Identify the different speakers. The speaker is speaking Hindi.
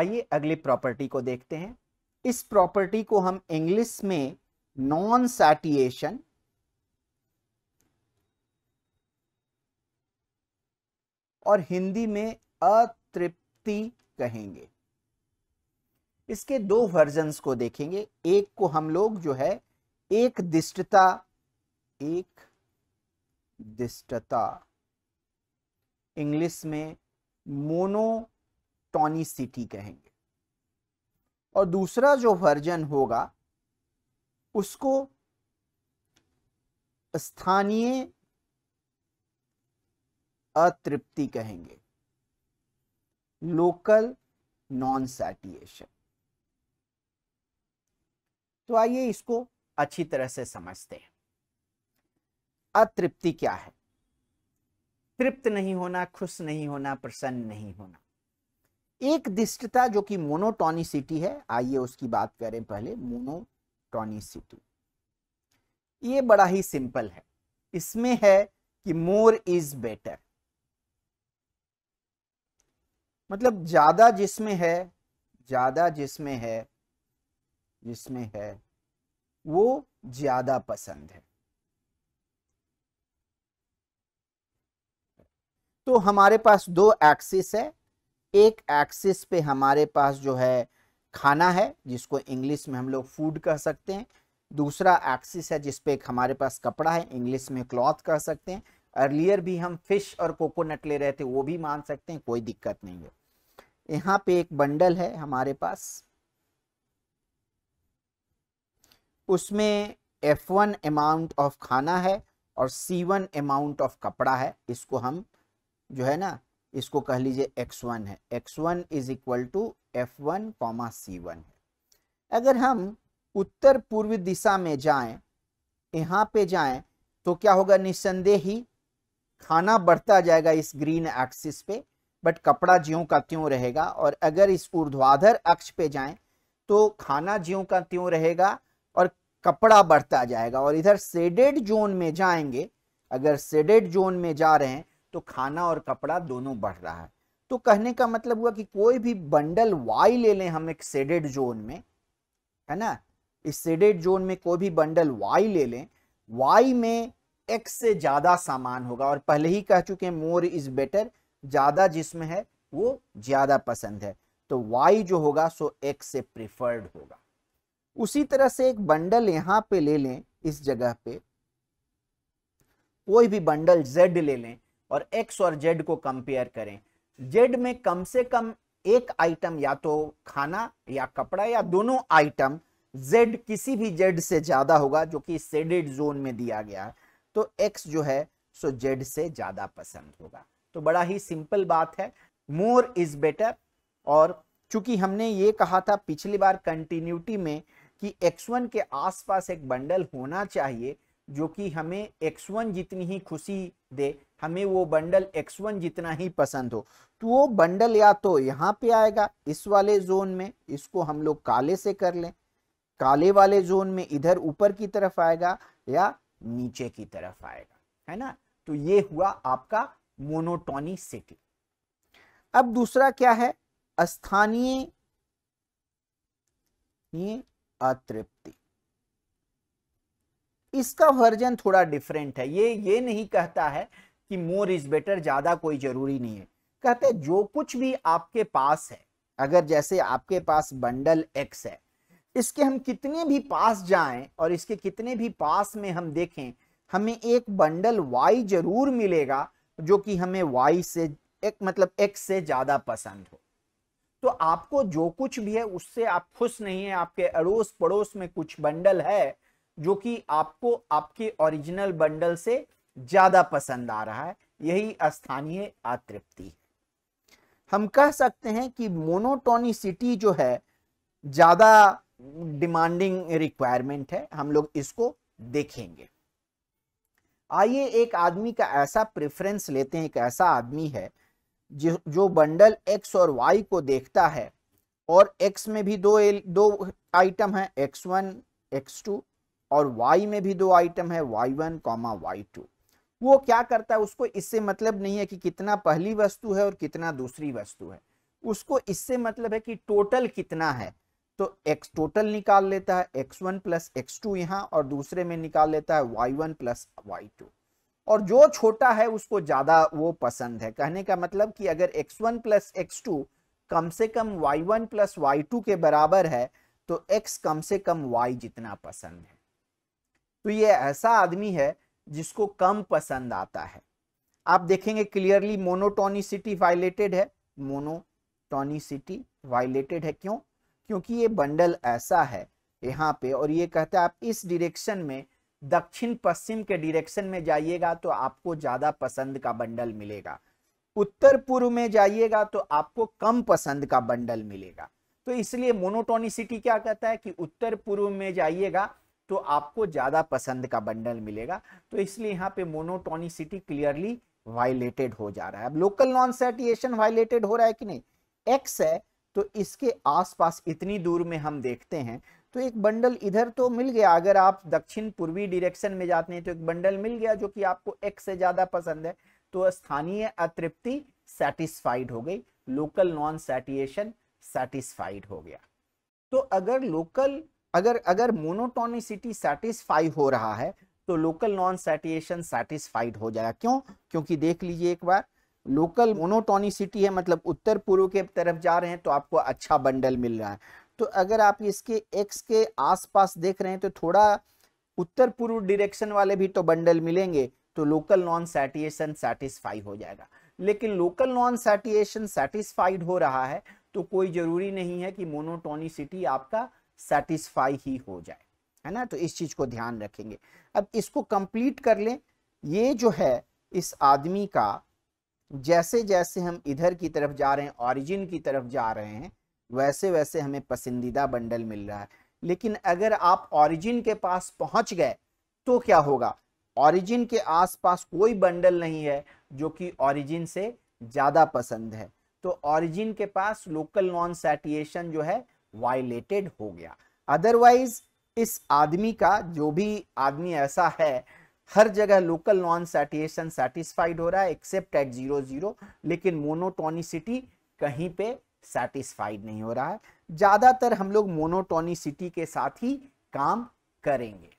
Speaker 1: आइए अगली प्रॉपर्टी को देखते हैं। इस प्रॉपर्टी को हम इंग्लिश में नॉन सैटिएशन और हिंदी में अतृप्ति कहेंगे। इसके दो वर्जन्स को देखेंगे। एक को हम लोग जो है एक दिष्टता इंग्लिश में मोनोटोनिसिटी कहेंगे, और दूसरा जो वर्जन होगा उसको स्थानीय अतृप्ति कहेंगे, लोकल नॉन सैटिएशन। तो आइए इसको अच्छी तरह से समझते हैं। अतृप्ति क्या है? तृप्त नहीं होना, खुश नहीं होना, प्रसन्न नहीं होना। एक दिष्टता जो कि मोनोटोनिसिटी है, आइए उसकी बात करें पहले। मोनोटोनिसिटी ये बड़ा ही सिंपल है। इसमें है कि मोर इज बेटर, मतलब ज्यादा जिसमें है वो ज्यादा पसंद है। तो हमारे पास दो एक्सिस है। एक एक्सिस पे हमारे पास जो है खाना है, जिसको इंग्लिश में हम लोग फूड कह सकते हैं। दूसरा एक्सिस है जिस पे हमारे पास कपड़ा है, इंग्लिश में क्लॉथ कह सकते हैं। अर्लियर भी हम फिश और कोकोनट ले रहे थे, वो भी मान सकते हैं, कोई दिक्कत नहीं है। यहाँ पे एक बंडल है हमारे पास, उसमें F1 अमाउंट ऑफ खाना है और C1 अमाउंट ऑफ कपड़ा है। इसको हम जो है ना, इसको कह लीजिए X1 है। X1 is equal to F1, C1 है। अगर हम उत्तर पूर्व दिशा में जाएं, यहाँ पे जाएं, तो क्या होगा? निस्संदेह ही खाना बढ़ता जाएगा इस ग्रीन एक्सिस पे, बट कपड़ा ज्यों का त्यों रहेगा। और अगर इस ऊर्ध्वाधर अक्ष पे जाएं तो खाना ज्यों का त्यों रहेगा और कपड़ा बढ़ता जाएगा। और इधर शेडेड जोन में जाएंगे, अगर शेडेड जोन में जा रहे हैं तो खाना और कपड़ा दोनों बढ़ रहा है। तो कहने का मतलब हुआ कि कोई भी बंडल Y ले लें हम एक शेडेड जोन में, है ना, इस शेडेड जोन में कोई भी बंडल Y ले लें, Y में X से ज्यादा सामान होगा। और पहले ही कह चुके हैं मोर इज बेटर, ज्यादा जिसमें है वो ज्यादा पसंद है। तो Y जो होगा सो X से प्रिफर्ड होगा। उसी तरह से एक बंडल यहां पे ले लें, इस जगह पे कोई भी बंडल Z ले लें और X और Z को कंपेयर करें। Z में कम से कम एक आइटम, या तो खाना या कपड़ा या दोनों आइटम, Z किसी भी Z से ज्यादा होगा, जो कि शेडेड जोन में दिया गया है। तो X जो है सो Z से ज्यादा पसंद होगा। तो बड़ा ही सिंपल बात है, मोर इज बेटर। और चूंकि हमने ये कहा था पिछली बार कंटिन्यूटी में कि X1 के आसपास एक बंडल होना चाहिए जो कि हमें X1 जितनी ही खुशी दे, हमें वो बंडल X1 जितना ही पसंद हो, तो वो बंडल या तो यहाँ पे आएगा इस वाले जोन में, इसको हम लोग काले से कर लें, काले वाले जोन में इधर ऊपर की तरफ आएगा या नीचे की तरफ आएगा, है ना। तो ये हुआ आपका मोनोटोनिसिटी। अब दूसरा क्या है? स्थानीय अतृप्ति। इसका वर्जन थोड़ा डिफरेंट है। ये नहीं कहता है कि मोर इज बेटर, ज्यादा कोई जरूरी नहीं है। कहते हैं जो कुछ भी आपके पास है, अगर जैसे आपके पास बंडल X है, इसके हम कितने भी पास जाएं और इसके कितने भी पास में हम देखें, हमें एक बंडल Y जरूर मिलेगा जो कि हमें Y से एक मतलब X से ज्यादा पसंद हो। तो आपको जो कुछ भी है उससे आप खुश नहीं है। आपके अड़ोस पड़ोस में कुछ बंडल है जो कि आपको आपके ओरिजिनल बंडल से ज्यादा पसंद आ रहा है, यही स्थानीय अतृप्ति है। हम कह सकते हैं कि मोनोटोनिसिटी जो है ज्यादा डिमांडिंग रिक्वायरमेंट है। हम लोग इसको देखेंगे। आइए एक आदमी का ऐसा प्रेफरेंस लेते हैं। एक ऐसा आदमी है जो बंडल X और Y को देखता है, और X में भी दो आइटम है, X1 X2, और Y में भी दो आइटम है, Y1, Y2। वो क्या करता है, उसको इससे मतलब नहीं है कि कितना पहली वस्तु है और कितना दूसरी वस्तु है। उसको इससे मतलब है कि टोटल कितना है, तो x टोटल निकाल लेता है, x1 प्लस x2 यहाँ, और दूसरे में निकाल लेता है y1 प्लस y2, और जो छोटा है उसको ज्यादा वो पसंद है। कहने का मतलब कि अगर x1 प्लस x2 कम से कम y1 प्लस y2 के बराबर है तो x कम से कम y जितना पसंद है। तो ये ऐसा आदमी है जिसको कम पसंद आता है। आप देखेंगे क्लियरली मोनोटोनिसिटी वायलेटेड है, मोनोटोनिसिटी वायलेटेड है। क्यों? क्योंकि ये बंडल ऐसा है यहाँ पे, और ये कहता है आप इस डायरेक्शन में, दक्षिण पश्चिम के डायरेक्शन में जाइएगा तो आपको ज्यादा पसंद का बंडल मिलेगा, उत्तर पूर्व में जाइएगा तो आपको कम पसंद का बंडल मिलेगा। तो इसलिए मोनोटोनिसिटी क्या कहता है कि उत्तर पूर्व में जाइएगा तो आपको ज्यादा पसंद का बंडल मिलेगा। तो इसलिए यहाँ पे मोनोटोनिसिटी क्लियरली वायलेटेड हो जा रहा है। अब लोकल नॉन सैटिएशन वायलेटेड हो रहा है कि नहीं? एक्स है तो इसके आसपास इतनी दूर में हम देखते हैं तो एक बंडल इधर तो मिल गया, अगर आप दक्षिण पूर्वी डायरेक्शन में जाते हैं तो एक बंडल मिल गया जो कि आपको एक्स से ज्यादा पसंद है, तो स्थानीय अतृप्ति सेटिस्फाइड हो गई, लोकल नॉन सैटिएशन सेटिस्फाइड हो गया। तो अगर मोनोटोनिसिटी सेटिस्फाई हो रहा है तो लोकल नॉन सैटिएशन सेटिस्फाइड हो जाएगा। क्यों? क्योंकि देख लीजिए एक बार, लोकल मोनोटोनिसिटी है मतलब उत्तर पूर्व के तरफ जा रहे हैं तो आपको अच्छा बंडल मिल रहा है। तो अगर आप इसके एक्स के आसपास देख रहे हैं तो थोड़ा उत्तर पूर्व डायरेक्शन वाले भी तो बंडल मिलेंगे, तो लोकल नॉन सैटिएशन सेटिस्फाई हो जाएगा। लेकिन लोकल नॉन सैटिएशन सेटिस्फाइड हो रहा है तो कोई जरूरी नहीं है कि मोनोटोनिसिटी आपका सेटिस्फाई ही हो जाए, है ना। तो इस चीज को ध्यान रखेंगे। अब इसको कंप्लीट कर लें। ये जो है इस आदमी का, जैसे जैसे हम इधर की तरफ जा रहे हैं, ऑरिजिन की तरफ जा रहे हैं, वैसे वैसे हमें पसंदीदा बंडल मिल रहा है। लेकिन अगर आप ऑरिजिन के पास पहुंच गए तो क्या होगा? ऑरिजिन के आसपास कोई बंडल नहीं है जो कि ऑरिजिन से ज्यादा पसंद है, तो ऑरिजिन के पास लोकल नॉन सैटिएशन जो है वायलेटेड हो गया। अदरवाइज इस आदमी का, जो भी आदमी ऐसा है, हर जगह लोकल नॉन सैटिएशन सेटिस्फाइड हो रहा है एक्सेप्ट एट 0, लेकिन मोनोटोनिसिटी कहीं पे सेटिस्फाइड नहीं हो रहा है। ज्यादातर हम लोग मोनोटोनिसिटी के साथ ही काम करेंगे।